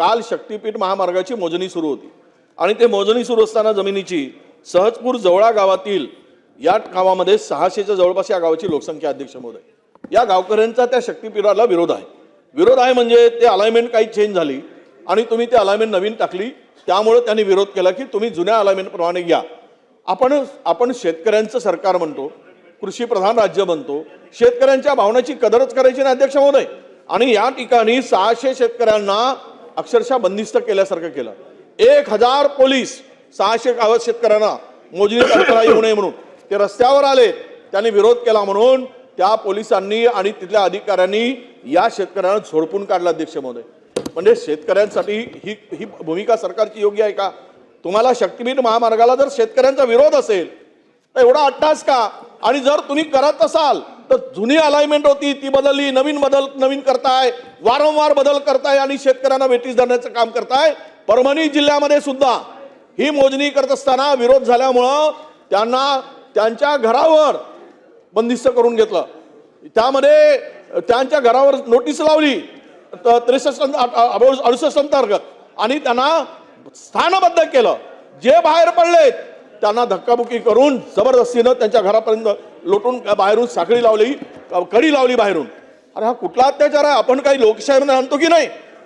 काल शक्तीपीठ महामार्गाची मोजणी सुरू होती आणि ते मोजणी सुरू असताना जमिनीची सहजपूर जवळा गावातील या गावामध्ये 600च्या जवळपास या गावाची लोकसंख्या अध्यक्ष महोदय। या गावकऱ्यांचा त्या शक्तीपीठाला विरोध आहे। विरोध आहे म्हणजे ते अलाइनमेंट काही चेंज झाली आणि तुम्ही ते अलाइनमेंट नवीन टाकली, त्यामुळे त्यांनी विरोध केला की तुम्ही जुन्या अलाइनमेंट प्रमाणे घ्या। आपण शेतकऱ्यांचं सरकार म्हणतो, कृषी प्रधान राज्य म्हणतो, शेतकऱ्यांच्या भावनाची कदरच करायची नाही अध्यक्ष महोदय। आणि या ठिकाणी 600 शेतकऱ्यांना अक्षरशः बंदिस्त केल्यासारखं केलं। 1000 पोलीस 600 गावात शेतकऱ्यांना मोजणीत अडथळा येऊ नये म्हणून ते रस्त्यावर आले, त्यांनी विरोध केला म्हणून त्या पोलिसांनी आणि तिथल्या अधिकाऱ्यांनी या शेतकऱ्यांना झोडपून काढला अध्यक्ष महोदय। म्हणजे शेतकऱ्यांसाठी ही भूमिका सरकारची योग्य आहे का? तुम्हाला शक्तीपीठ महामार्गाला जर शेतकऱ्यांचा विरोध असेल तर एवढा अट्टास का? आणि जर तुम्ही करत असाल तर जुनी अलाइनमेंट होती ती बदलली, नवीन करताय, वारंवार बदल करताय आणि शेतकऱ्यांना वेठीस धरण्याचं काम करताय। परभणी जिल्ह्यामध्ये सुद्धा ही मोजणी करत असताना विरोध झाल्यामुळं त्यांना त्यांच्या घरावर बंदिस्त करून घेतलं। त्यामध्ये त्यांच्या घरावर नोटीस लावली 63-68 अंतर्गत आणि त्यांना स्थानबद्ध केलं। जे बाहेर पडलेत त्यांना धक्काबुक्की करून जबरदस्तीनं त्यांच्या घरापर्यंत लोटून बाहेरून साखळी लावली, कडी लावली बाहेरून। अरे हा कुठला अत्याचार आहे? आपण काही लोकशाहीमध्ये आणतो की नाही?